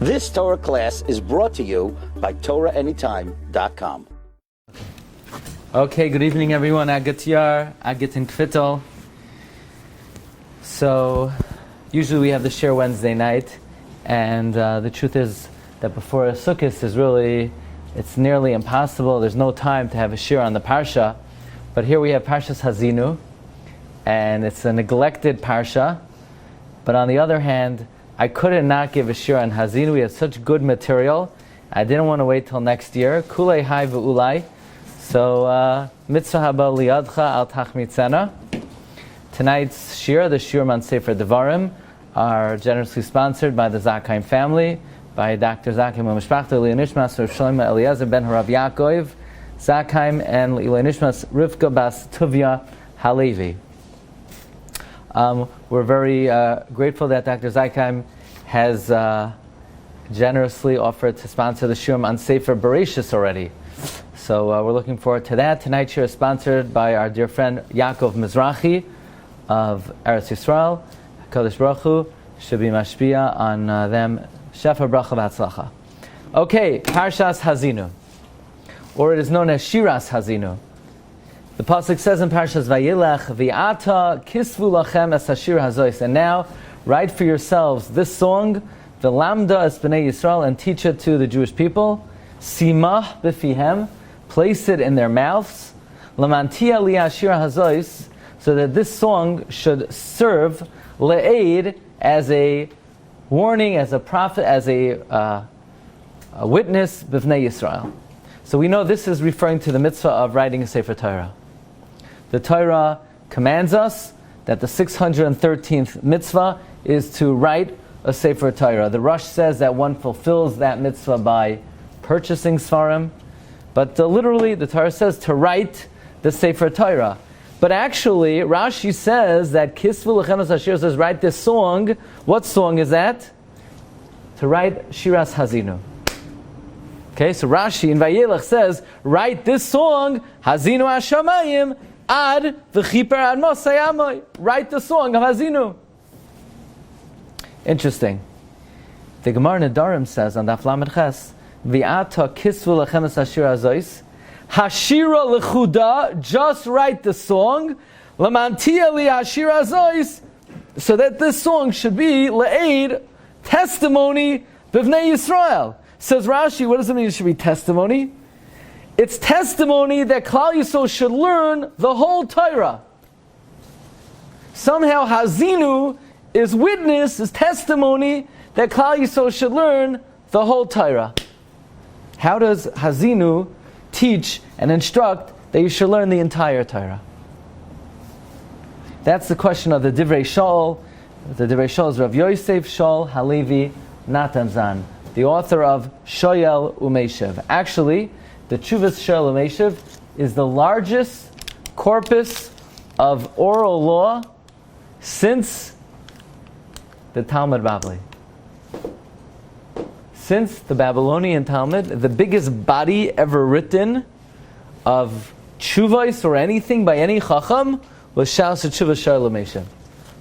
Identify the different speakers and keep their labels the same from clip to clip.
Speaker 1: This Torah class is brought to you by TorahAnytime.com.
Speaker 2: Okay, good evening everyone. Agatyar, Agatin Kvittel. So, usually we have the Shiur Wednesday night, and the truth is that before a Sukkot it's nearly impossible. There's no time to have a Shiur on the Parsha. But here we have Parshas Hazinu, and it's a neglected Parsha. But on the other hand, I couldn't not give a Shiur on Hazinu. We have such good material. I didn't want to wait till next year. Kulei hai ve'ulai. So, mitzvah haba liyadcha al tachmitzena. Tonight's Shiur, the Shiur on Sefer Devarim, are generously sponsored by the Zakheim family, by Dr. Zakheim Mishpachta Le'ilui Nishmas Rav Shlomo Eliezer ben Harav Yaakov Zakheim, and Le'ilui Nishmas Rivka Bas Tuvia Halevi. We're very grateful that Dr. Zakheim has generously offered to sponsor the Shiur on Sefer Bereshis already. So we're looking forward to that. Tonight's Shiur is sponsored by our dear friend Yaakov Mizrahi of Eretz Yisrael. Kadosh Baruch Hu should be mashpia on them. Shefa bracha v'atzlacha. Okay, Parshas Hazinu, or it is known as Shiras Hazinu. The pasuk says in Parshas Vayilech, V'ata kisvu lachem es hashir hazois. And now, write for yourselves this song, V'lamda es b'nei Yisrael, and teach it to the Jewish people. Simah b'fihem, place it in their mouths. Lamantia li hashir hazois, so that this song should serve le'aid as a warning, as a prophet, as a witness b'nei Yisrael. So we know this is referring to the mitzvah of writing a Sefer Torah. The Torah commands us that the 613th mitzvah is to write a Sefer Torah. The Rosh says that one fulfills that mitzvah by purchasing Sfarim, but literally the Torah says to write the Sefer Torah. But actually, Rashi says that Kisvu Lechem Es Hashir says write this song. What song is that? To write Shiras Hazinu. Okay, so Rashi in Vayelech says write this song Hazinu Hashamayim Ad V'chiper Ad Mosayamoy. Write the song of Hazinu. Interesting. The Gemara Nedarim says on Daf Lamed Ches, V'ata Kisvu Lechem Es Hashir Hazois Hashira Lechuda, just write the song Lamantia Li Hashir Hazois, so that this song should be Le'aid, testimony B'vnei Yisrael. Says Rashi, what does it mean it should be testimony? It's testimony that Klal Yisrael should learn the whole Torah. Somehow Hazinu is witness, is testimony that Klal Yisrael should learn the whole Torah. How does Hazinu teach and instruct that you should learn the entire Torah? That's the question of the Divrei Shaul. The Divrei Shaul is Rav Yosef Shaul Halevi Natan Zan, the author of Shoyel Umeshev. Actually, the Tshuvas Shoyel Umeshev is the largest corpus of oral law since the Talmud Bavli. Since the Babylonian Talmud, the biggest body ever written of tshuvos or anything by any chacham was Shas Tshuvas Shoyel Umeshev.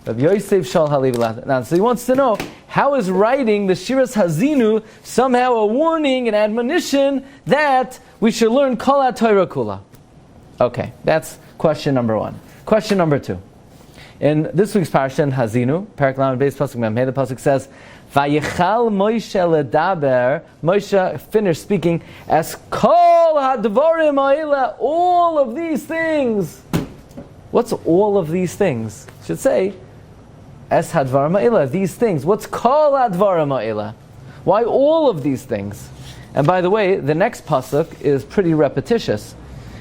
Speaker 2: Rav Yosef Shaul Halevi Natan Zan. So he wants to know, how is writing the Shiras Hazinu somehow a warning, an admonition that we should learn Kol HaTorah Kula? Okay, that's question number one. Question number two. In this week's Parsha in Hazinu, Perek Lamed Beis Pasuk Mem Hey, the Pasuk says, Vayichal Moshe ledaber, Moshe finished speaking, as Kol HaDvarim Ha'ela, all of these things. What's all of these things? It should say, Es hadvarim ha'ela, these things. What's kol hadvarim ha'ela? Why all of these things? And by the way, the next pasuk is pretty repetitious,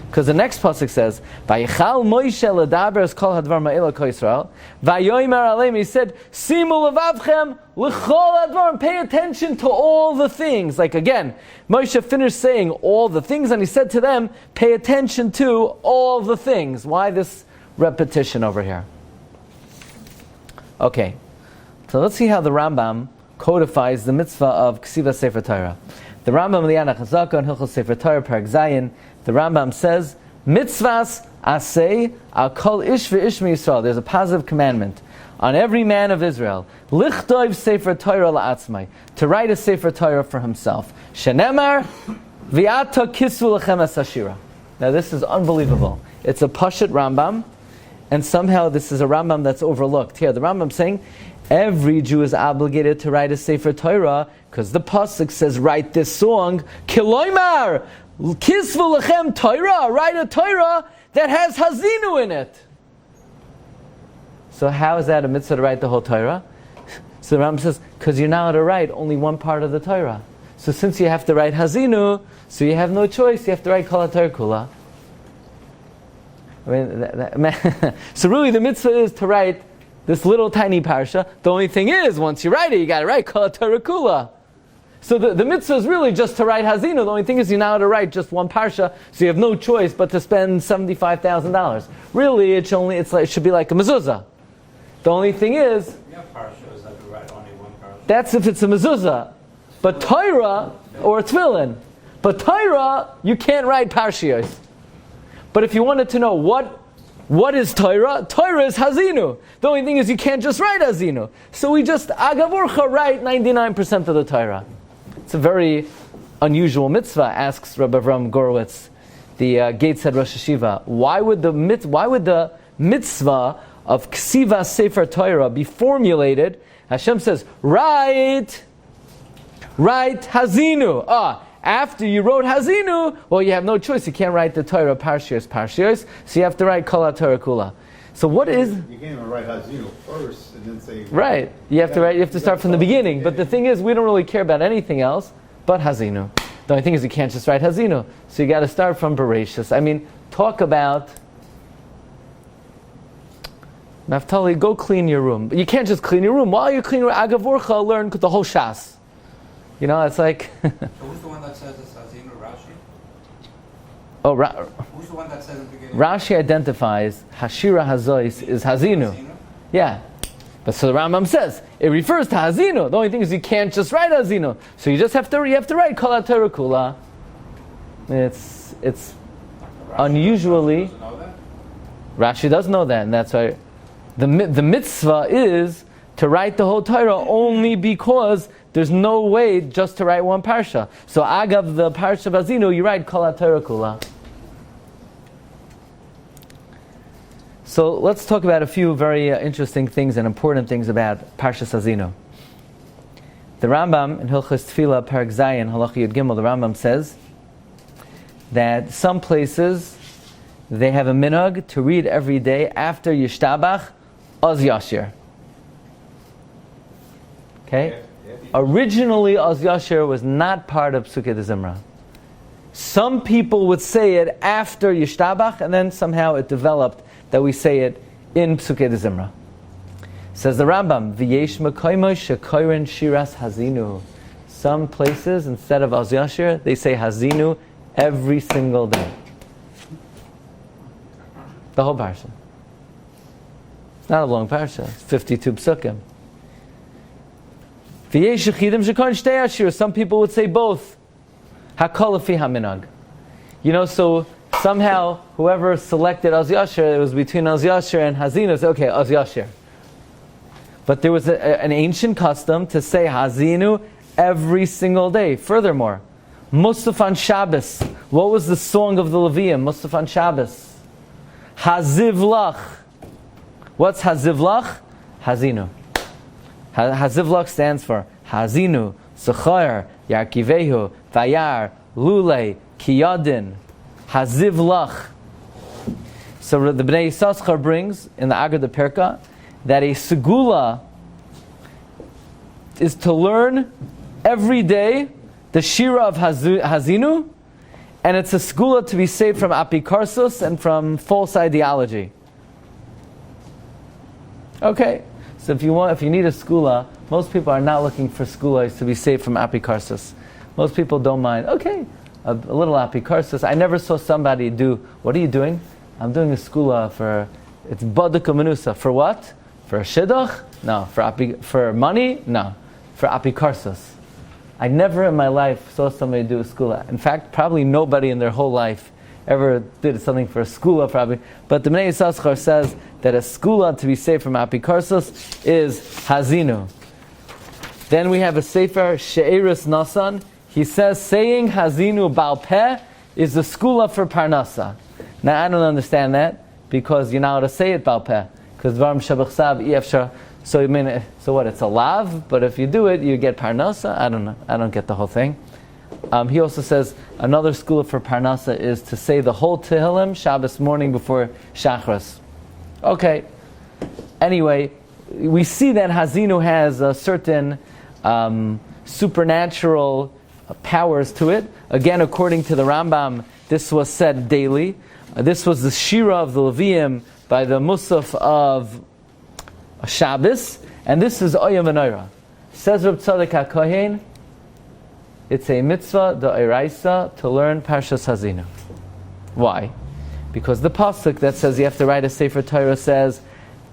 Speaker 2: because the next pasuk says, Vayichal Moshe ledaber es kol hadvarim ha'ela ko Yisrael, Vayomer aleim, he said, Simu levavchem l'chol hadvarim, pay attention to all the things. Like again, Moshe finished saying all the things, and he said to them, pay attention to all the things. Why this repetition over here? Okay, so let's see how the Rambam codifies the mitzvah of Ksiva Sefer Torah. The Rambam Liana Chazaka and Hilchos Sefer Torah Perek Zayin, the Rambam says, mitzvahs aseh al kol ish ve'ish mi Yisrael. There's a positive commandment on every man of Israel, lichtov sefer Torah la'atzmai, to write a sefer Torah for himself. Shenemar v'ata kisu lechem es hashira. Now this is unbelievable. It's a Pashut Rambam, and somehow this is a Rambam that's overlooked. Here, the Rambam saying, every Jew is obligated to write a sefer Torah, because the pasuk says, write this song, Kiloimar, kisvu lechem Torah, write a Torah that has hazinu in it. So how is that a mitzvah to write the whole Torah? So the Rambam says, because you're not allowed to write only one part of the Torah. So since you have to write hazinu, so you have no choice, you have to write kol ha-Torah kula. I mean, so really the mitzvah is to write this little tiny parsha. The only thing is, once you write it, you got to write kol ha-Torah kula. So the mitzvah is really just to write hazinu. The only thing is you're now to write just one parsha, so you have no choice but to spend $75,000. Really, it should be like a mezuzah. The only thing is,
Speaker 3: parshas that you write only one parsha.
Speaker 2: That's if it's a mezuzah. But Torah, or tefillin. But Torah, you can't write parshiyos. But if you wanted to know what is Torah, Torah is hazinu. The only thing is you can't just write hazinu. So we just, agavorcha, write 99% of the Torah. It's a very unusual mitzvah, asks Rabbi Avram Gorowitz, the Gateshead Rosh Hashiva. Why would the mitzvah of Ksiva Sefer Torah be formulated? Hashem says, write hazinu. After you wrote hazinu, well, you have no choice. You can't write the Torah parshiyos, so you have to write kol ha-Torah kula. So what is?
Speaker 4: You can't even write hazinu first and then say.
Speaker 2: Right. You have to start from the beginning. But the thing is, we don't really care about anything else but hazinu. The only thing is, you can't just write hazinu. So you got to start from bereshis. I mean, talk about. Naftali, go clean your room. But you can't just clean your room. While you're cleaning your agavorcha, learn the whole shas. You know, it's like.
Speaker 3: So who's the one that says it's hazinu? Rashi? Who's the one that says at the beginning?
Speaker 2: Rashi identifies Hashira Hazois is hazinu. Yeah. But so the Rambam says it refers to hazinu. The only thing is you can't just write hazinu. So you have to write kol ha-Torah kula. It's unusually. Rashi does know that, and that's why the mitzvah is to write the whole Torah only because there's no way just to write one parsha. So agav the parsha of hazinu, you write kol ha-Torah kula. So let's talk about a few very interesting things and important things about Parshas Hazinu. The Rambam in Hilchos Tefillah Perek Zayin Halacha Yud Gimel, the Rambam says that some places they have a minhag to read every day after Yishtabach Oz Yashir. Okay? Originally Oz Yashir was not part of Psukei de Zimra. Some people would say it after Yishtabach, and then somehow it developed that we say it in Psukei de Zimra. Says the Rambam, V'yesh mekoymos shekoren shiras hazinu. Some places, instead of Oz Yashir, they say hazinu every single day. The whole parsha. It's not a long parsha. It's 52 psukim. V'yesh yechidim shekoren shtei ashir. Some people would say both. Hakol lefi haminag. You know, so somehow whoever selected Oz Yashir, it was between Oz Yashir and Hazinu. So, okay, Oz Yashir. But there was an ancient custom to say Hazinu every single day. Furthermore, Musaf on Shabbos. What was the song of the Levium? Musaf on Shabbos. Haziv lach. What's Haziv lach? Hazinu. Haziv lach stands for Hazinu, Zechar, Yarkivehu, Vayar, Lulei, Kiyadin. Haziv lach. So the Bnei Yissaschar brings in the Agad Perka that a segula is to learn every day the shira of Hazinu, and it's a segula to be saved from apikarsos and from false ideology. Okay, so if you need a segula, most people are not looking for segulas to be saved from apikarsos. Most people don't mind. Okay, a little apikarsos. I never saw somebody do. What are you doing? I'm doing a segula for. It's baduk menusa. For what? For a shidduch? No. For money? No. For apikarsos. I never in my life saw somebody do a segula. In fact, probably nobody in their whole life ever did something for a skula, probably. But the Bnei Yissaschar says that a skula to be saved from apikarsos is hazinu. Then we have a sefer she'eris nasan. He says saying hazinu bal peh is the skula for parnasa. Now I don't understand that because you're not allowed to say it bal peh because dvarim shabachsav efshar. So what? It's a lav, but if you do it, you get parnasa. I don't know. I don't get the whole thing. He also says another skula for parnasa is to say the whole Tehillim Shabbos morning before Shachris. Okay. Anyway, we see that hazinu has a certain supernatural powers to it. Again, according to the Rambam, this was said daily. This was the Shira of the Levium by the Musaf of Shabbos, and this is Oyam V'Noira. Says Reb Tzadok HaKohen, it's a mitzvah, the Eraisa, to learn Parshas Hazinu. Why? Because the pasuk that says you have to write a Sefer Torah says,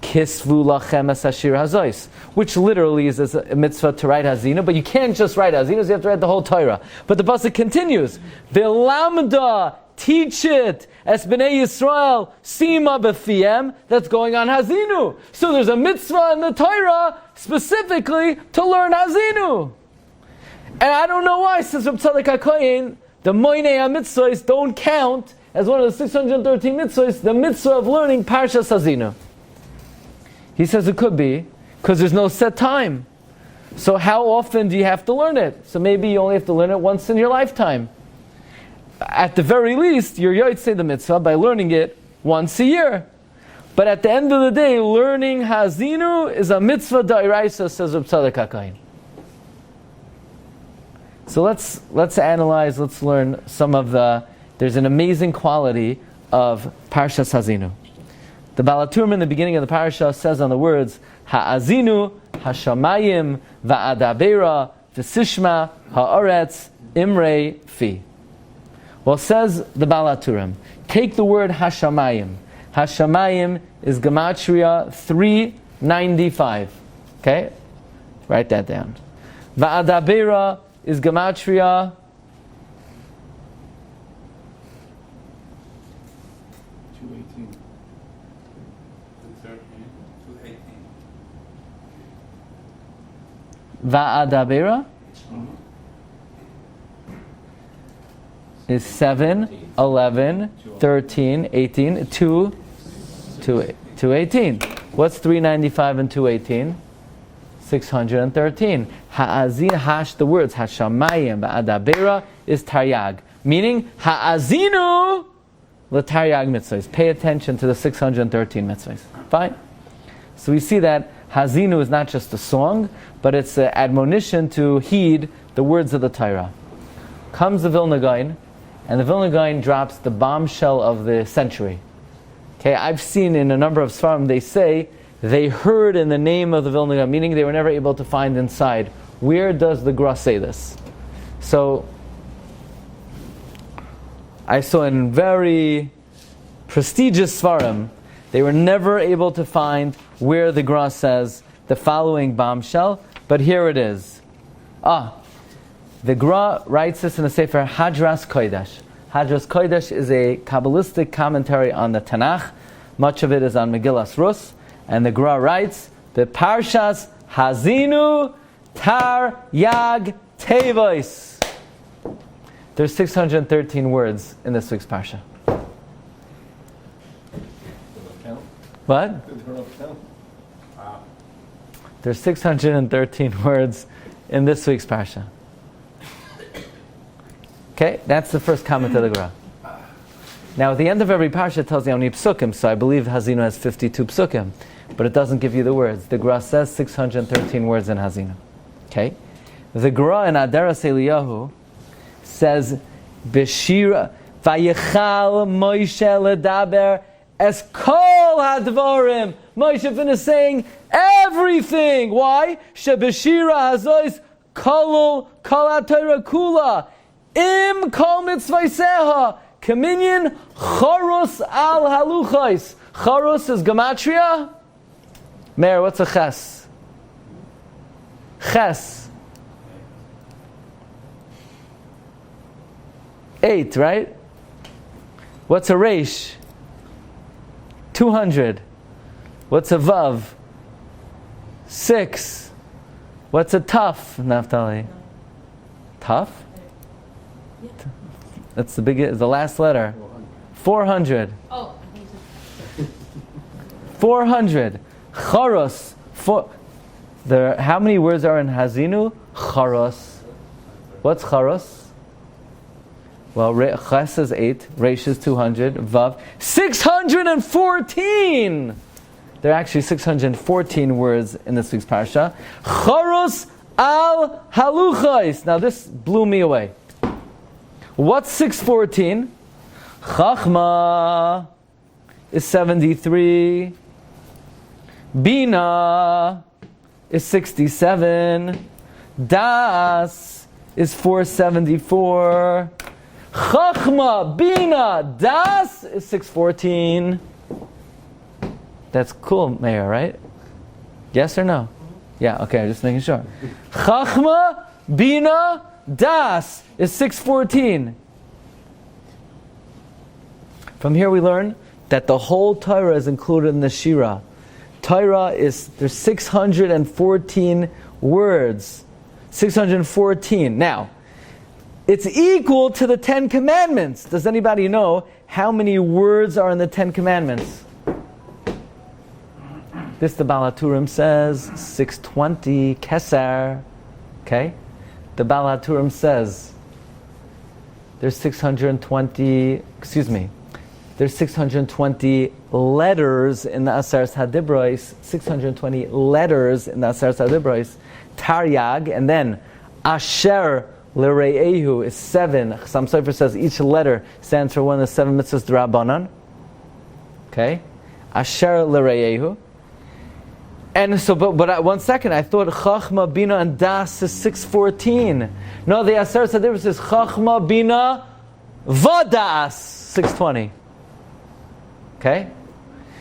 Speaker 2: Kisvu lachem es hashir hazois, which literally is a mitzvah to write Hazinu, but you can't just write Hazinu, you have to write the whole Torah. But the pasuk continues, V'lamda, teach it, es b'nei Yisrael, sima b'fiem, that's going on Hazinu. So there's a mitzvah in the Torah specifically to learn Hazinu. And I don't know why, says Reb Tzadok HaKohen, the Moinei HaMitzvahs don't count as one of the 613 mitzvahs, the mitzvah of learning Parshas Hazinu. He says it could be, because there's no set time. So how often do you have to learn it? So maybe you only have to learn it once in your lifetime. At the very least, you're yotzei the mitzvah by learning it once a year. But at the end of the day, learning Hazinu is a mitzvah da'iraisa, says Reb Tzadok HaKohen. So let's analyze, let's learn some of there's an amazing quality of Parshas Hazinu. The Baal HaTurim in the beginning of the Parsha says on the words, Ha'azinu, Hashamayim, Va'adabera, V'sishma, Ha'aretz, Imrei, Fi. Well, says the Baal HaTurim, take the word Hashamayim. Hashamayim is Gematria 395. Okay? Write that down. Va'adabera is Gematria
Speaker 3: 218. 218.
Speaker 2: Va'adabera is 7, 11, 13, 18, 218. What's 395 and 218? 613. Ha'azin hash, the words Hashamayim Ba'adabera is taryag. Meaning, Ha'azinu l'taryag mitzvahs. Pay attention to the 613 mitzvahs. Fine? So we see that Hazinu is not just a song, but it's an admonition to heed the words of the Torah. Comes the Vilna Gaon, and the Vilna Gaon drops the bombshell of the century. Okay, I've seen in a number of Sfarim, they say, they heard in the name of the Vilna Gaon, meaning they were never able to find inside. Where does the Gra say this? So, I saw in very prestigious Sfarim, they were never able to find where the Gra says the following bombshell, but here it is. The Gra writes this in the Sefer Hadras Kodesh. Hadras Kodesh is a Kabbalistic commentary on the Tanakh. Much of it is on Megillas Rus. And the Gra writes, the Parshas Hazinu Tar Yag Tevois. There's 613 words in this week's Parsha. What?
Speaker 3: Wow.
Speaker 2: There's 613 words in this week's Parsha. Okay, that's the first comment of the Gra. Now, at the end of every Parsha, it tells you how many psukim, so I believe Hazinu has 52 psukim, but it doesn't give you the words. The Gra says 613 words in Hazinu. Okay? The Gra in Aderas Eliyahu says, Beshira, Vayichal Moshe ledaber es kol hadvarim. Moshe finished saying everything. Why? Shebeshira hazois kolul kol haTorah kula im kol mitzvayseha kaminyan charus al haluchais. Charus is gematria. Meir, what's a ches? Ches. 8, right? What's a Reish? 200. What's a Vav? 6. What's a Taf, Naftali? Taf? That's the last letter. 400.
Speaker 5: Oh,
Speaker 2: 400. Charos. How many words are in Hazinu? Charos. What's Charos? Well, Ches is 8, Reish is 200, Vav 614. There are actually 614 words in this week's Parsha. Charos al haluchais. Now this blew me away. What's 614? Chachma is 73. Bina is 67. Das is 474. Chachma, Bina, Das is 614. That's cool, Mayor, right? Yes or no? Yeah, okay, I'm just making sure. Chachma, Bina, Das is 614. From here we learn that the whole Torah is included in the Shira. There's 614 words. 614. Now, it's equal to the 10 Commandments. Does anybody know how many words are in the 10 Commandments? This the Baal HaTurim says 620 Keser. Okay? The Baal HaTurim says there's 620 letters in the Aseres HaDibros, 620 letters in the Aseres HaDibros, Taryag, and then Asher L'Re'ehu is 7. Some Sofer says each letter stands for one of the 7 mitzvahs d'Rabbanan. Okay? Asher L'Re'ehu. And so, but 1 second, I thought Chachma, Bina, and Das is 614. No, the Aseres HaDibros is Chachma, Bina, Vadas, 620. Okay?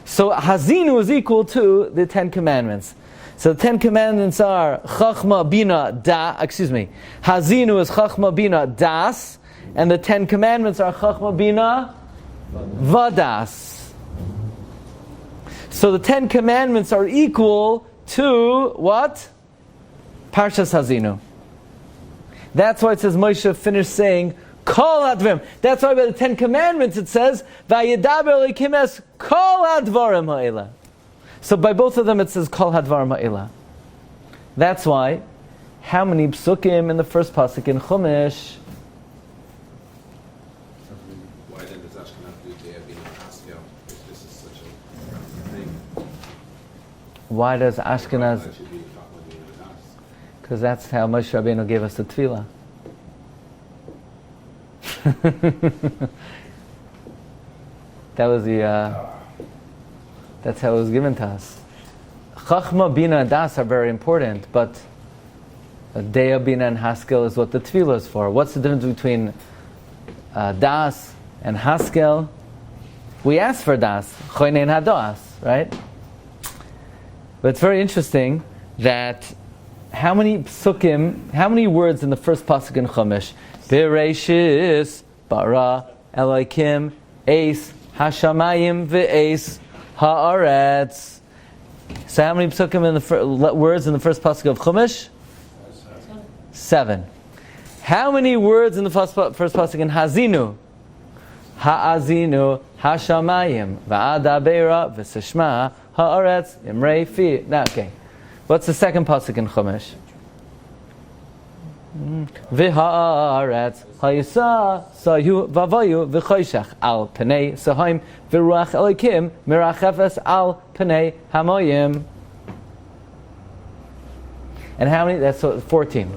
Speaker 2: So Hazinu is equal to the 10 Commandments. So the 10 Commandments are Chachma, Bina, Hazinu is Chachma, Bina, Das, and the 10 Commandments are Chachma, Bina, Vadas. So the 10 Commandments are equal to what? Parshas Hazinu. That's why it says Moshe finished saying Kol Advarim. That's why by the 10 Commandments it says Vayedaber Elokim es Kol Advarim Ha'ela. So by both of them it says Kol Hadvarim Ha'ela. That's why, how many psukim in the first pasuk in Chumash?
Speaker 3: Why then does Ashkenaz do Dea being Haskell? If this is such a thing.
Speaker 2: Why does
Speaker 3: Why
Speaker 2: Ashkenaz?
Speaker 3: should be Chachma, Bina, and Das?
Speaker 2: Because that's how Moshe Rabbeinu gave us the tefillah. That's how it was given to us. Chachma, Bina, and Das are very important, but Dea, Bina, and Haskel is what the tefillah is for. What's the difference between Das and Haskel? We ask for Das, Choynein Hadas, right? But it's very interesting that how many words in the first pasuk in Chumash? Bereshis, bara, Elokim, eis, hashamayim, ve'eis, haaretz. So how many psukim in the words in the first pasuk of Chumash? 7. How many words in the first pasuk in Hazinu? Ha'azinu, hashamayim, va'adabera, v'sishma, haaretz, imrei fi. Now, okay. What's the second pasuk in Chumash? V'haaretz hayisa sayu vavayu v'choshech al pnei sahaim v'ruach Elokim mirachefes al pnei hamoyim. And how many? That's 14.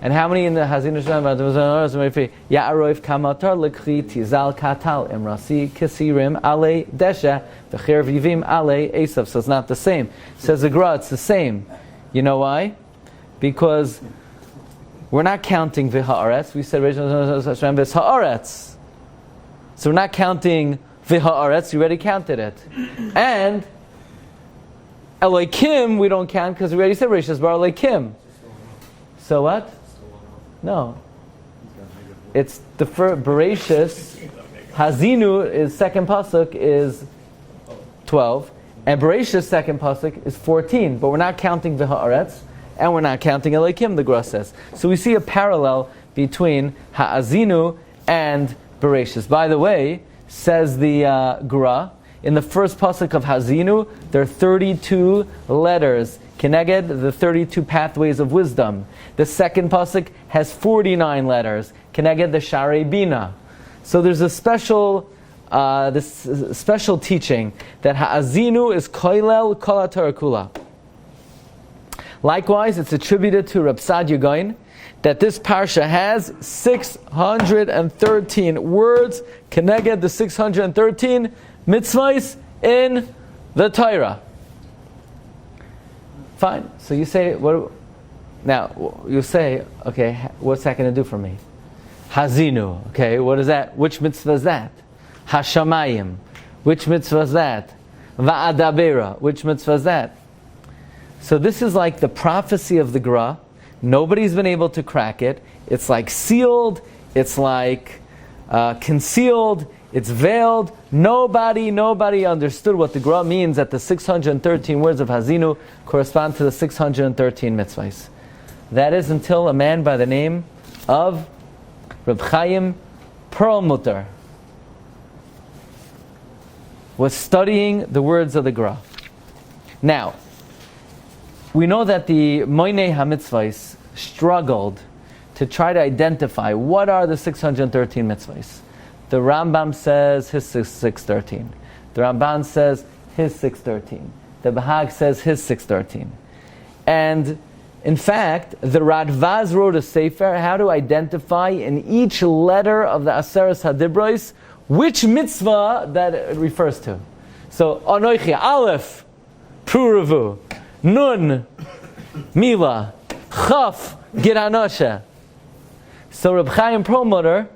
Speaker 2: And how many in the Hazinu Shem? Ya'aroif kamatar lekri tizal katal imrasi kisirim ale desha v'cher vivim ale esav. So it's not the same. Says the Gra, it's the same. You know why? Because we're not counting v'ha'aretz. We said v'ha'aretz. So we're not counting v'ha'aretz. We already counted it. And Elokim we don't count because we already said Rishas bar Elokim. So what? No. It's the Bereshis. Hazinu is second pasuk is 12, and Bereshis second pasuk is 14. But we're not counting V'ha'aretz, and we're not counting Elokim, the Gra says. So we see a parallel between Ha'azinu and Bereshis. By the way, says the Gra, in the first pasuk of Hazinu, there are 32 letters, Keneged, the 32 pathways of wisdom. The second pasuk has 49 letters, Keneged, the Sharei Bina. So there's a special teaching that Ha'azinu is Koilel Kol HaTorah Kula. Likewise, it's attributed to Reb Sadia Gaon that this Parsha has 613 words, Keneged the 613 mitzvahs in the Torah. Fine. So you say, now you say, okay, what's that going to do for me? Hazinu. Okay, what is that? Which mitzvah is that? Hashamayim. Which mitzvah is that? Va'adabera. Which mitzvah is that? So this is like the prophecy of the Gra. Nobody's been able to crack it. It's like sealed. It's like concealed. It's veiled. Nobody understood what the Gra means that the 613 words of Hazinu correspond to the 613 mitzvahs. That is until a man by the name of Reb Chaim Perlmutter was studying the words of the Gra. Now, we know that the Moinei HaMitzvahs struggled to try to identify what are the 613 mitzvahs. The Rambam says his 613. The Ramban says his 613. The Bahag says his 613. And in fact, the Radvaz wrote a sefer how to identify in each letter of the Aseres HaDibros which mitzvah that it refers to. So, Anoichi, Aleph, Puravu, Nun, Mila, Chaf, Giranosha. So Reb Chaim Perlmutter,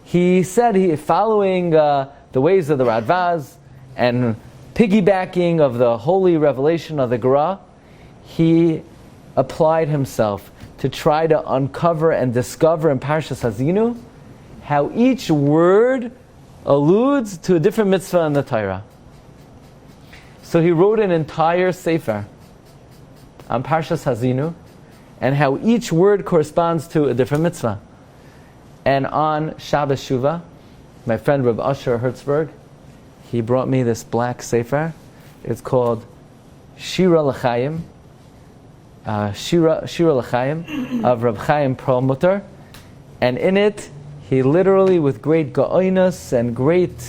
Speaker 2: he said, following the ways of the Radvaz and piggybacking of the holy revelation of the Gra, he applied himself to try to uncover and discover in Parshas Hazinu how each word alludes to a different mitzvah in the Torah. So he wrote an entire sefer on Parshas Hazinu and how each word corresponds to a different mitzvah. And on Shabbos Shuvah, my friend Reb Asher Hertzberg, he brought me this black sefer. It's called Shiur L'Chaim, Shiur L'Chaim of Reb Chaim Perlmutter, and in it he literally, with great gaoinus and great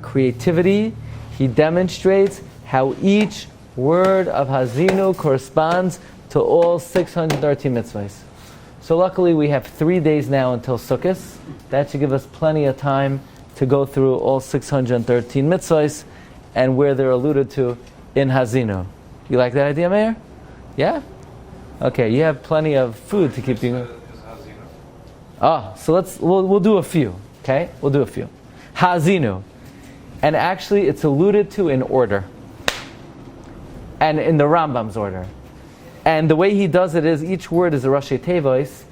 Speaker 2: creativity, he demonstrates how each word of Hazinu corresponds to all 613 mitzvahs. So luckily we have 3 days now until Sukkot. That should give us plenty of time to go through all 613 mitzvahs and where they're alluded to in Hazinu. You like that idea, Meir? Yeah? Okay, you have plenty of food to keep you. So we'll do a few. Okay, we'll do a few. Hazinu, and actually it's alluded to in order, and in the Rambam's order. And the way he does it is each word is a Rashi Tevois,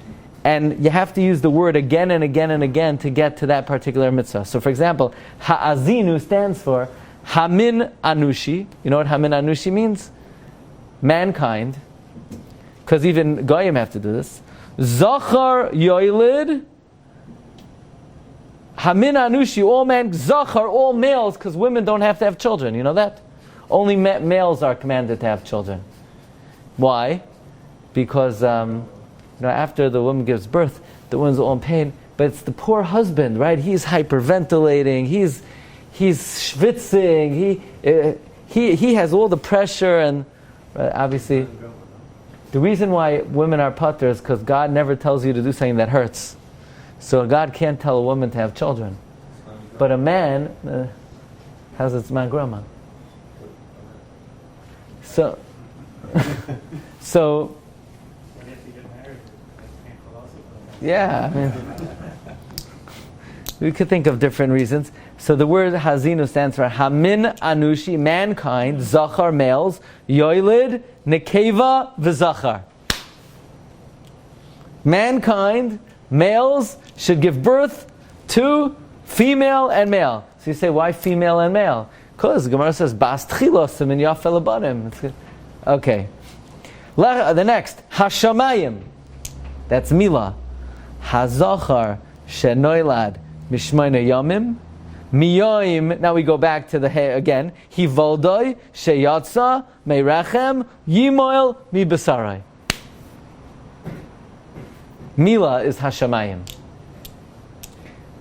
Speaker 2: and you have to use the word again and again and again to get to that particular mitzvah. So, for example, Ha'azinu stands for Hamin Anushi. You know what Hamin Anushi means? Mankind. Because even Goyim have to do this. Zachar Yoilid. Hamin Anushi, all men, Zachar, all males, because women don't have to have children. You know that? Only males are commanded to have children. Why? Because after the woman gives birth, the woman's all in pain, but it's the poor husband, right? He's hyperventilating, he's schwitzing, he has all the pressure, and obviously the reason why women are pater is because God never tells you to do something that hurts. So God can't tell a woman to have children. But a man, how's its man grandma? So yeah, I mean, we could think of different reasons. So the word Hazinu stands for Hamin Anushi, mankind, Zachar, males, Yoilid, Nekeva, V'Zachar. Mankind, males, should give birth to female and male. So you say, why female and male? Because the Gemara says, Bas tchilos min yafel abanim. Okay. The next, Hashamayim. That's Mila. Hazachar shenoilad mishmayna yamim. Miyoim. Now we go back to the he again. Hivoldoi sheyatsa meirachem yimoil mi besarai. Mila is Hashamayim.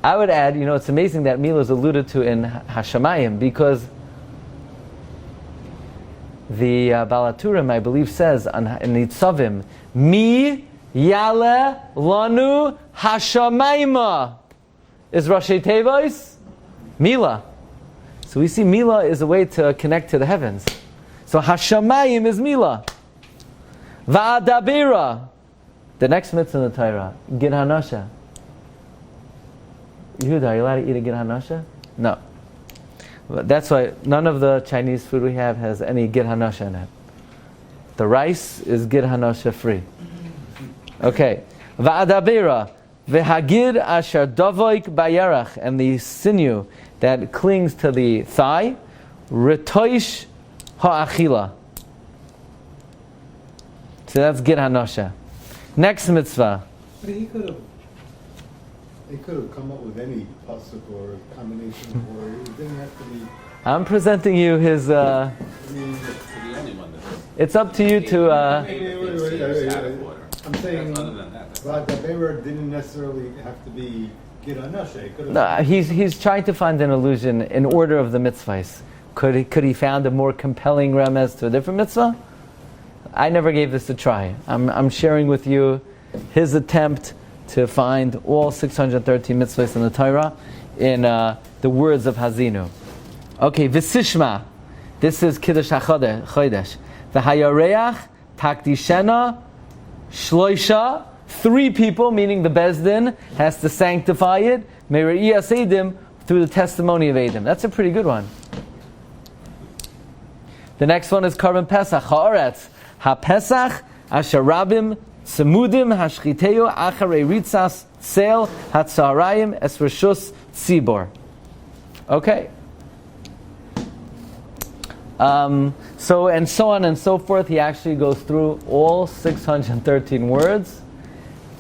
Speaker 2: I would add, it's amazing that Mila is alluded to in Hashamayim because the Balaturim, I believe, says in Nitzavim, Mi Yale Lanu Hashamayim is Rashi Tevois Mila. So we see Mila is a way to connect to the heavens. So Hashamayim is Mila. Va'adabira. The next mitzvah in the Torah, Gid Hanasha. Yehuda, are you allowed to eat a Gid Hanasha? No. That's why none of the Chinese food we have has any Gid Hanasha in it. The rice is Gid Hanasha free. Okay. Va'adabira. V'hagid asher davoik bayarach. And the sinew that clings to the thigh. Retoish ha'achila. So that's Gid Hanasha. Next mitzvah.
Speaker 4: But they could have come up with any pasuk or combination of words. It didn't have to be.
Speaker 2: I'm presenting you his.
Speaker 4: I mean,
Speaker 2: it's up to you to.
Speaker 4: I'm saying Vadaber didn't necessarily have to be Giranashe.
Speaker 2: No, he's trying to find an allusion in order of the mitzvahs. Could he found a more compelling remez to a different mitzvah? I never gave this a try. I'm sharing with you his attempt to find all 613 mitzvahs in the Torah in the words of Hazinu. Okay, V'sishma. This is Kiddush HaChodesh. V'hayareach takdishena shloisha. 3 people, meaning the Bezdin, has to sanctify it. Me're'iyas Eidim, through the testimony of Eidim. That's a pretty good one. The next one is Karban Pesach. Ha'aretz. HaPesach asher rabim tzemudim hashchiteu acharei ritzas tzel hatzarayim es reshus tzibor. Okay. So and so on and so forth. He actually goes through all 613 words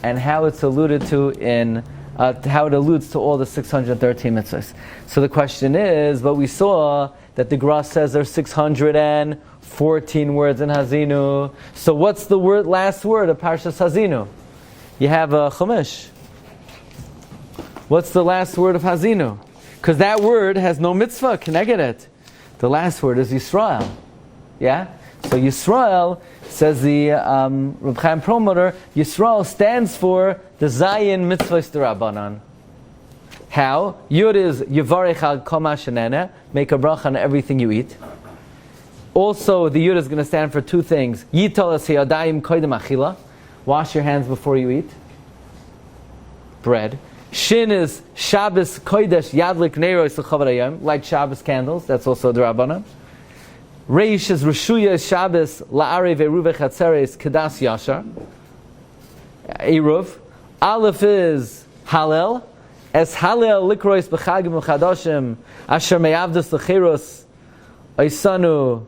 Speaker 2: and how it's alluded to in how it alludes to all the 613 mitzvahs. So the question is, what we saw that the Gra says there's 614 words in Hazinu. So what's the last word of Parshas Hazinu? You have a Chumash. What's the last word of Hazinu? Because that word has no mitzvah, connected it. The last word is Yisrael. Yeah? So Yisrael, says the Reb Chaim Promoter, Yisrael stands for the Zayin Mitzvahs D'Rabbanan. How? Yud is Yivarech al Kol Ma Shenene, make a bracha on everything you eat. Also, the Yud is going to stand for 2 things. Yitol es yadayim koydem achila, wash your hands before you eat. Bread. Shin is Shabbos Kodesh Yadlik Neiros L'Chavarayim, light Shabbos candles. That's also the Rabbanan. Reish is Rishuya Shabbos La'arei Ve'eruv Chatzeres Kedas Yashar. Eruv. Aleph is Halel. Es Halel Likrois B'Chagim U'Chadoshim Asher Me'avdus L'Cheros Oisanu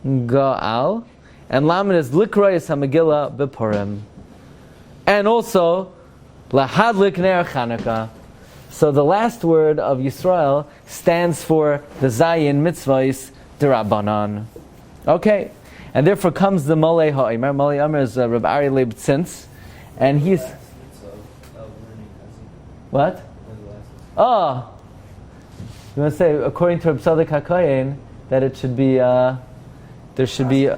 Speaker 2: Ga'al. And Lamed is Likrois HaMegillah B'Purim. And also Lahadlik Ner Chanukah. So the last word of Yisrael stands for the Zayin Mitzvahs D'Rabbanan. Okay, and therefore comes the Molei Ha'omer. Molei Ha'omer is Rabbi Ari Leib Tzintz, and he's what? Oh, you want to say according to Reb Tzadok HaKohen that it should be there should be.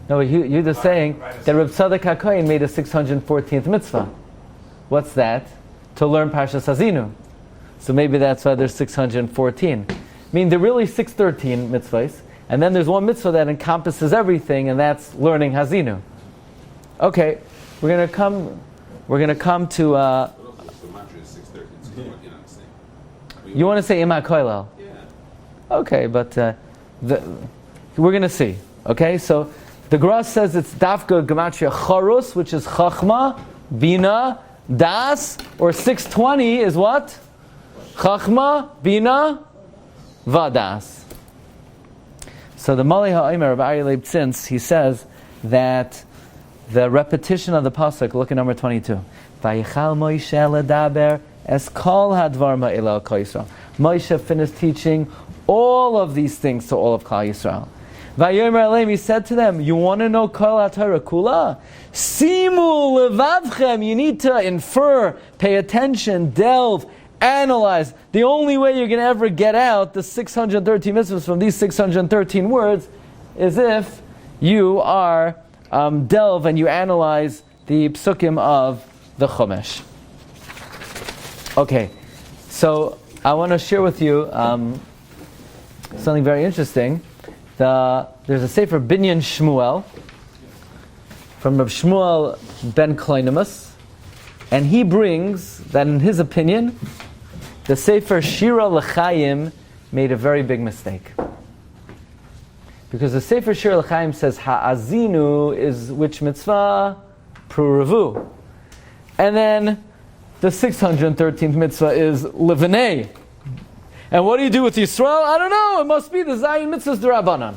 Speaker 2: No, you're just saying that Reb Tzadok HaKohen made a 614th mitzvah. What's that? To learn Parshas Hazinu. So maybe that's why there's 614. I mean, there are really 613 mitzvahs, and then there's one mitzvah that encompasses everything, and that's learning Hazinu. Okay, we're going to come to. You want to say Ima Koilel?
Speaker 3: Yeah.
Speaker 2: Okay, but we're going to see. Okay, so the Gra says it's Dafka Gematria Charus, which is Chachma, Bina, Das, or 620 is what? Chachma, Bina, Vadas. So the Malei HaOmer of Aryeh Leib Tzins, he says that the repetition of the pasuk, look at number 22. Vayichal Moshe ledaber es kol hadvar ma'ila al Kol Yisrael. Moshe finished teaching all of these things to all of Klal Yisrael. Vayomer aleim, he said to them, you want to know kol haTorah kula? Simu levavchem, you need to infer, pay attention, delve, analyze. The only way you're going to ever get out the 613 mitzvahs from these 613 words is if you are delve and you analyze the psukim of the Chumash. Okay, so I want to share with you something very interesting. There's a sefer Binyan Shmuel from Reb Shmuel ben Kleinemos, and he brings that in his opinion, the sefer Shira L'Chaim made a very big mistake. Because the sefer Shira L'Chaim says Ha'azinu is which mitzvah? Pru'revu. And then the 613th mitzvah is Levinei. And what do you do with Yisrael? I don't know. It must be the Zayin mitzvahs d'Rabbanan.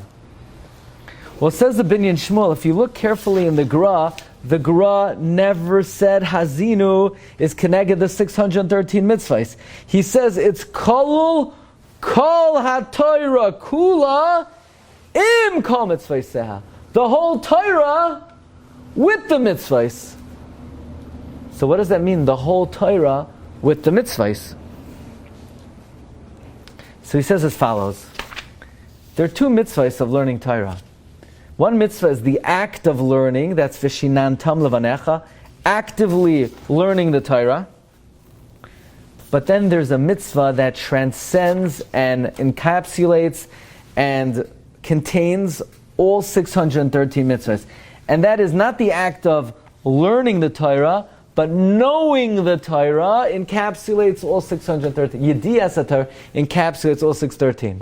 Speaker 2: Well, says the Binyan Shmuel, if you look carefully in the Gra never said Hazinu is connected to 613 mitzvahs. He says it's Kol HaTorah Kula Im Kol Mitzvahs. The whole Torah with the mitzvahs. So what does that mean, the whole Torah with the mitzvahs? So he says as follows. There are two mitzvahs of learning Torah. One mitzvah is the act of learning, that's Vishinantam Levanecha, actively learning the Torah. But then there's a mitzvah that transcends and encapsulates and contains all 613 mitzvahs. And that is not the act of learning the Torah, but knowing the Torah encapsulates all 613. Yediyas HaTorah encapsulates all 613.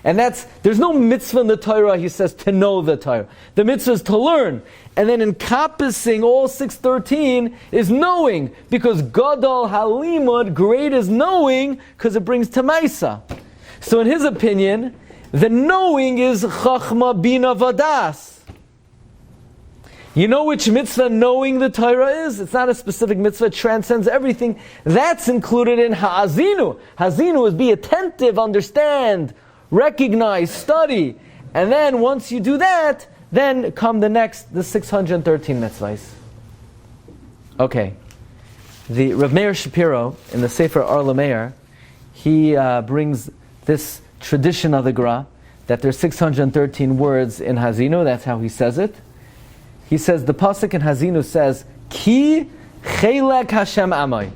Speaker 2: And there's no mitzvah in the Torah, he says, to know the Torah. The mitzvah is to learn. And then encompassing all 613 is knowing. Because Gadol Halimud, great is knowing, because it brings to Maisa. So in his opinion, the knowing is Chachma Bina Vadas. You know which mitzvah knowing the Torah is? It's not a specific mitzvah, it transcends everything. That's included in Ha'azinu. Ha'azinu is be attentive, understand, recognize, study. And then once you do that, then come the 613 mitzvahs. Okay. The Rav Meir Shapiro, in the Sefer Or LaMeir, he brings this tradition of the Gra, that there's 613 words in Hazinu, that's how he says it. He says, the pasuk in Hazinu says, Ki chelek Hashem amay.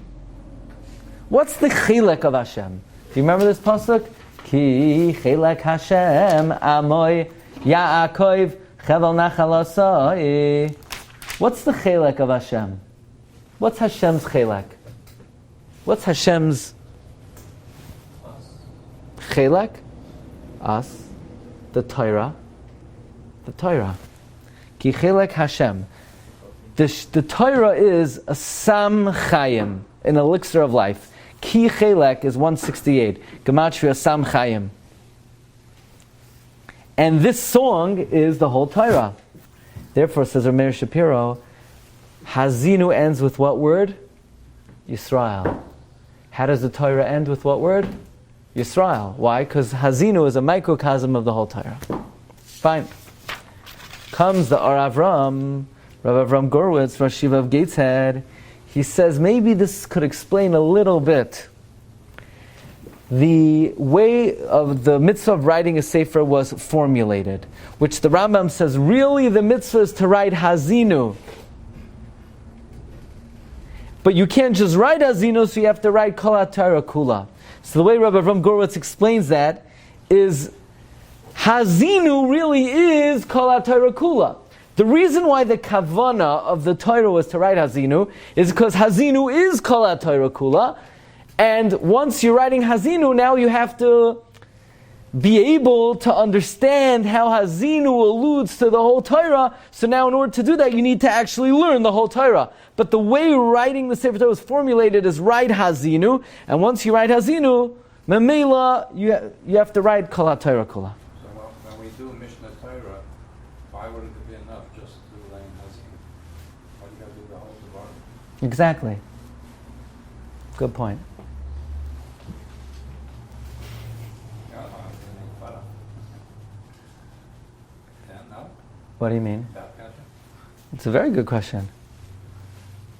Speaker 2: What's the chelek of Hashem? Do you remember this pasuk? Ki chelek Hashem amay Yaakov chevel nachal asai. What's the chelek of Hashem? What's Hashem's chelek? What's Hashem's chelek? Us. The Torah. The Torah. Ki chelek Hashem. The Torah is a Sam Chayim, an elixir of life. Ki chelek is 168. Gematria Sam Chayim. And this song is the whole Torah. Therefore, says Rav Meir Shapiro, Hazinu ends with what word? Yisrael. How does the Torah end with what word? Yisrael. Why? Because Hazinu is a microcosm of the whole Torah. Fine. Comes the Rav Avram Gorwitz, Rosh Yeshiva of Gateshead. He says maybe this could explain a little bit. The way of the mitzvah of writing a sefer was formulated, which the Rambam says really the mitzvah is to write Hazinu. But you can't just write Hazinu, so you have to write Kol HaTorah Kula. So the way Rabbi Avram Gorwitz explains that is Hazinu really is Kol HaTorah Kula. The reason why the kavana of the Torah was to write Hazinu is because Hazinu is Kol HaTorah Kula, and once you're writing Hazinu, now you have to be able to understand how Hazinu alludes to the whole Torah. So now in order to do that, you need to actually learn the whole Torah. But the way writing the Sefer Torah is formulated is write Hazinu, and once you write Hazinu, Memela, you have to write Kol HaTorah Kula.
Speaker 3: So when we do Mishnah Torah, why wouldn't it be enough just to learn Hazinu? Why do you got to do the whole Torah?
Speaker 2: Exactly. Good point. What do you mean? It's a very good question.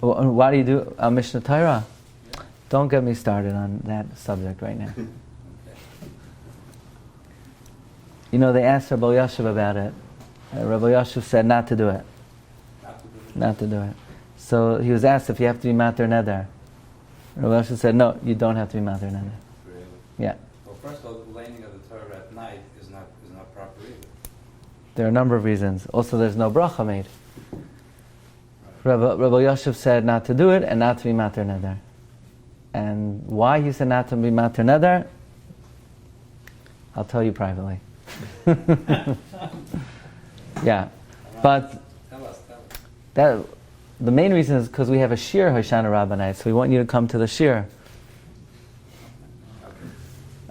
Speaker 2: Why do you do a Mishnah Torah? Yeah. Don't get me started on that subject right now. You know, they asked Rabbi Yashiv about it. Rabbi Yashiv said not to do it. Not to do it. So he was asked if you have to be Mater Neder. Rabbi Yashiv said, no, you don't have to be Mater Neder.
Speaker 3: Really?
Speaker 2: Yeah.
Speaker 3: Well, first of all, the learning of the Torah at night is not proper either.
Speaker 2: There are a number of reasons. Also, there's no bracha made. Rabbi Yashiv said not to do it and not to be Mater Neder. And why he said not to be Mater Neder, I'll tell you privately. Yeah. But
Speaker 3: Tell us.
Speaker 2: that the main reason is because we have a Shiur Hoshana Rabbah night, so we want you to come to the Shiur.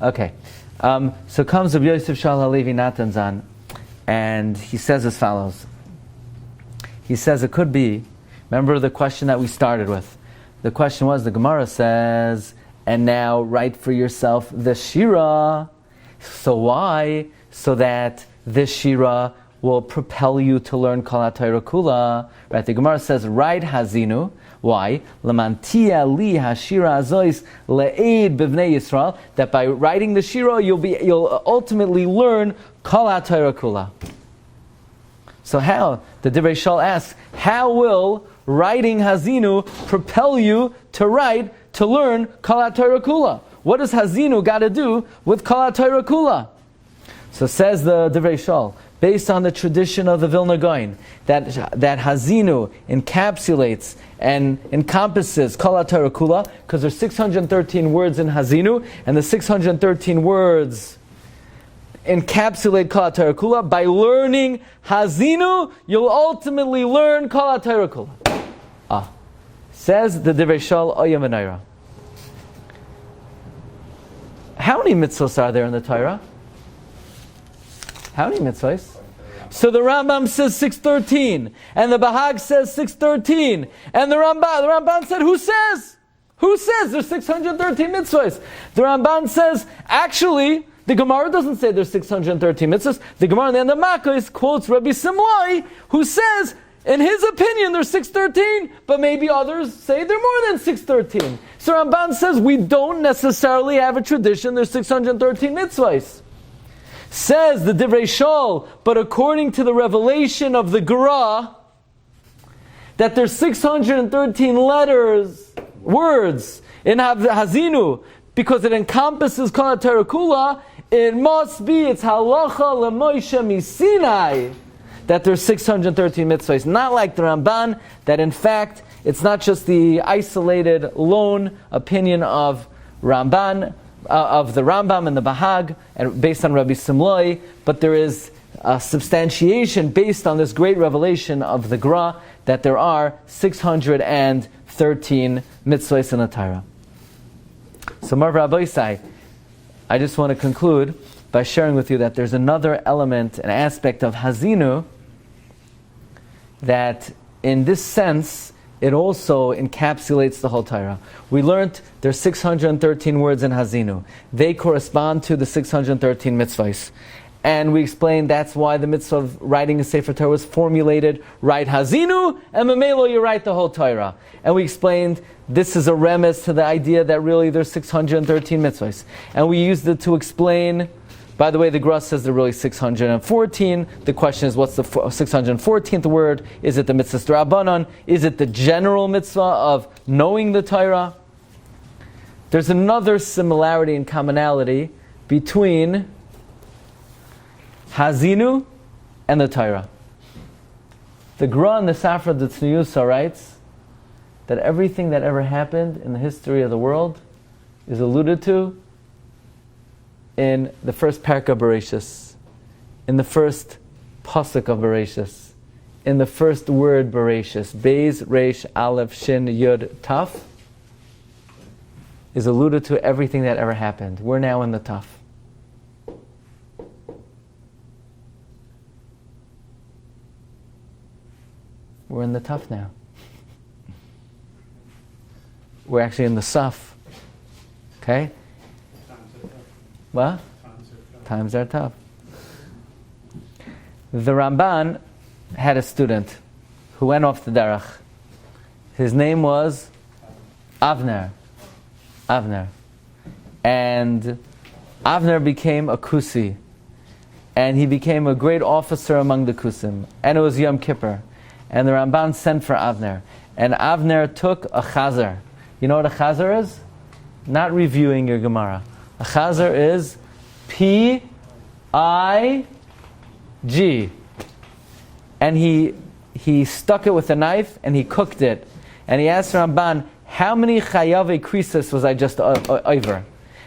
Speaker 2: Okay. So comes Rabbi Yosef Shal HaLevi Natanzan, and he says as follows. He says it could be, remember the question that we started with. The question was, the Gemara says, and now write for yourself the Shira. So why? So that this Shira will propel you to learn Kol HaTorah Kula. Right? The Gemara says, write Hazinu. Why? Lamantia li hashira azois le'ed b'vnei Yisrael. That by writing the Shira, you'll ultimately learn Kol HaTorah Kula. So how? The Divrei Shal asks, how will writing Hazinu propel you to learn Kol HaTorah Kula? What does Hazinu got to do with Kol HaTorah Kula? So says the Divrei Shal, based on the tradition of the Vilna Gaon, that Hazinu encapsulates and encompasses Kol HaTorah Kula, because there's 613 words in Hazinu, and the 613 words encapsulate Kol HaTorah Kula. By learning Hazinu, you'll ultimately learn Kol HaTorah Kula. Says the Divrei Shal, Oyam v'Naira. How many mitzvahs are there in the Torah? How many mitzvahs? So the Rambam says 613, and the Bahag says 613, and the Ramban said, who says? Who says there's 613 mitzvahs? The Ramban says, actually, the Gemara doesn't say there's 613 mitzvahs. The Gemara in the end of Makkos quotes Rabbi Simlai, who says, in his opinion, there's 613, but maybe others say they're more than 613. So Ramban says, we don't necessarily have a tradition, there's 613 mitzvahs. Says the Divrei Shal, but according to the revelation of the Gra, that there's 613 words in Hazinu, because it encompasses Kol HaTorah Kula, it must be, it's halacha l'Moshe miSinai, that there's 613 mitzvahs. Not like the Ramban, that in fact, it's not just the isolated, lone opinion of Ramban, of the Rambam and the Bahag, and based on Rabbi Simlai, but there is a substantiation based on this great revelation of the Gra that there are 613 mitzvahs in the Torah. So Marv Rabbi Isai, I just want to conclude by sharing with you that there's another element, an aspect of Hazinu, that in this sense, it also encapsulates the whole Torah. We learned there's 613 words in Hazinu. They correspond to the 613 mitzvahs. And we explained that's why the mitzvah of writing a Sefer Torah was formulated, write Hazinu, and Memelo you write the whole Torah. And we explained this is a remes to the idea that really there's 613 mitzvahs. And we used it to explain, by the way, the Gra says there are really 614. The question is, what's the 614th word? Is it the mitzvah d'Rabbanan? Is it the general mitzvah of knowing the Torah? There's another similarity and commonality between Hazinu and the Torah. The Gra in the Safra D'Tzniusa writes that everything that ever happened in the history of the world is alluded to in the first parak of Bereshis, in the first pasuk of Bereshis, in the first word Bereshis, Beis, Resh, Aleph, Shin, Yud, Taf, is alluded to everything that ever happened. We're now in the Taf. We're in the Taf now. We're actually in the Saf. Okay? What? Times are tough. The Ramban had a student who went off the derech. His name was Avner. And Avner became a Kusi. And he became a great officer among the Kusim. And it was Yom Kippur. And the Ramban sent for Avner. And Avner took a chazer. You know what a chazer is? Not reviewing your Gemara. A chazer is P-I-G. And he stuck it with a knife and he cooked it. And he asked Ramban, how many chayave krisis was I just over?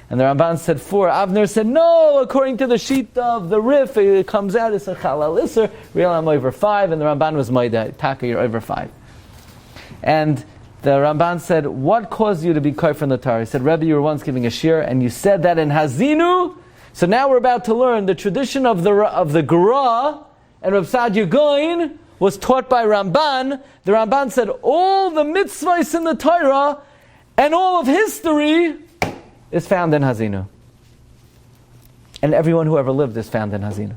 Speaker 2: And the Ramban said 4. Avner said, no, according to the sheet of the Rif, it comes out, it's a chalal iser. Real, I'm over 5. And the Ramban was Maida, Taka, you're over 5. And the Ramban said, what caused you to be koy from the Torah? He said, Rabbi, you were once giving a shiur, and you said that in Hazinu. So now we're about to learn the tradition of the Gra, and Rav Sadia Gaon was taught by Ramban. The Ramban said, all the mitzvahs in the Torah and all of history is found in Hazinu. And everyone who ever lived is found in Hazinu.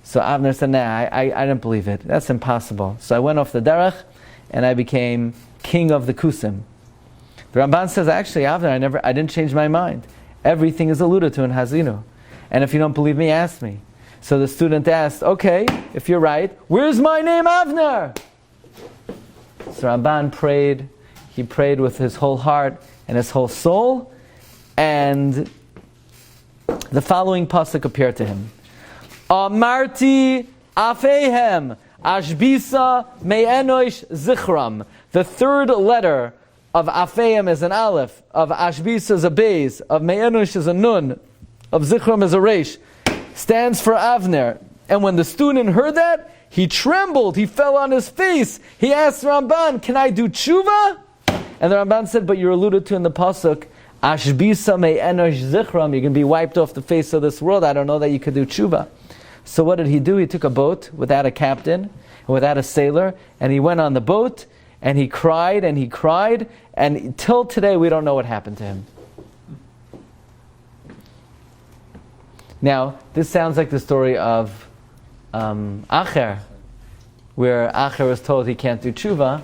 Speaker 2: So Avner said, nah, I didn't believe it. That's impossible. So I went off the derech, and I became king of the Kusim. The Ramban says, actually, Avner, I didn't change my mind. Everything is alluded to in Hazinu. And if you don't believe me, ask me. So the student asked, okay, if you're right, where's my name, Avner? So Ramban prayed. He prayed with his whole heart and his whole soul. And the following pasuk appeared to him. Amarti afehem ashbisa me'enosh zichram. The third letter of afehem is an aleph, of ashbisa is a beis, of me'enosh is a nun, of zichram is a resh, stands for Avner. And when the student heard that, he trembled, he fell on his face. He asked Ramban, can I do tshuva? And the Ramban said, but you're alluded to in the pasuk, ashbisa me'enosh zichram, you can be wiped off the face of this world. I don't know that you could do tshuva. So what did he do? He took a boat without a captain, without a sailor, and he went on the boat, and he cried, and till today we don't know what happened to him. Now, this sounds like the story of Acher, where Acher was told he can't do tshuva,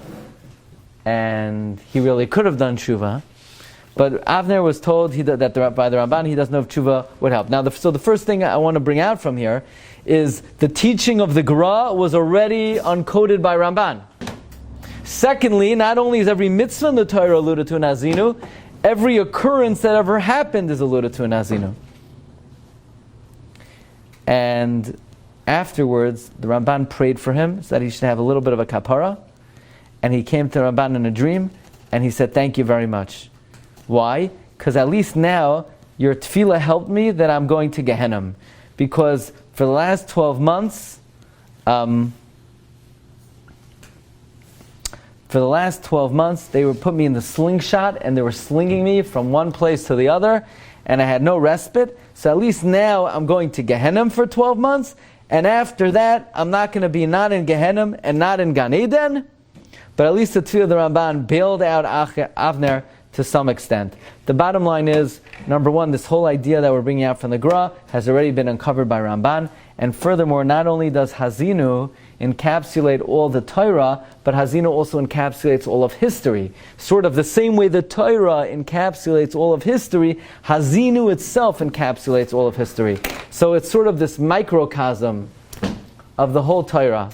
Speaker 2: and he really could have done tshuva, but Avner was told by the Ramban he doesn't know if tshuva would help. Now, so the first thing I want to bring out from here is the teaching of the Gra was already uncoded by Ramban. Secondly, not only is every mitzvah in the Torah alluded to in Hazinu, every occurrence that ever happened is alluded to in Hazinu. And afterwards, the Ramban prayed for him so that he should have a little bit of a kapara. And he came to Ramban in a dream, and he said, thank you very much. Why? Because at least now, your tefillah helped me that I'm going to Gehenna. Because for the last 12 months, they were put me in the slingshot, and they were slinging me from one place to the other, and I had no respite. So at least now I'm going to Gehenna for 12 months, and after that I'm not going to be not in Gehenna and not in Gan Eden, but at least the tefillah of the Ramban bailed out Avner to some extent. The bottom line is, number one, this whole idea that we're bringing out from the Gra has already been uncovered by Ramban, and furthermore, not only does Hazinu encapsulate all the Torah, but Hazinu also encapsulates all of history. Sort of the same way the Torah encapsulates all of history, Hazinu itself encapsulates all of history. So it's sort of this microcosm of the whole Torah.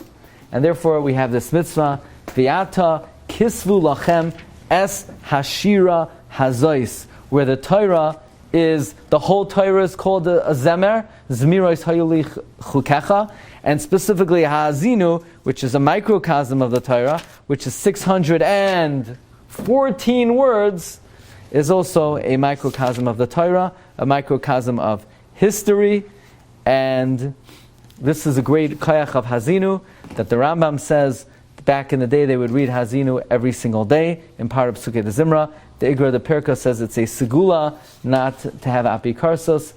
Speaker 2: And therefore we have this mitzvah, V'yata kisvu lachem es hashira hazois, where the Torah is, the whole Torah is called a zemer, zmiros hayuli chukecha, and specifically Hazinu, which is a microcosm of the Torah, which is 614 words, is also a microcosm of the Torah, a microcosm of history, and this is a great koyach of Hazinu that the Rambam says back in the day they would read Hazinu every single day in part of Psukei de Zimra. The Igra de Pirka says it's a segula not to have apikarsos,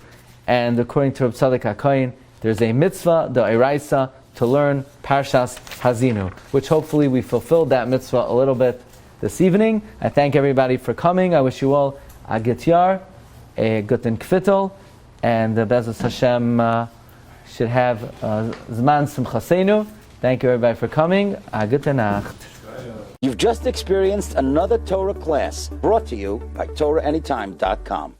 Speaker 2: and according to Reb Tzadok HaKohen, there's a mitzvah, the Iraisa, to learn Parshas Hazinu, which hopefully we fulfilled that mitzvah a little bit this evening. I thank everybody for coming. I wish you all a Gityar, a Guten Kvittel, and Bezos Hashem should have Zman Simchasenu. Thank you everybody for coming. A Gute Nacht.
Speaker 1: You've just experienced another Torah class brought to you by TorahAnytime.com.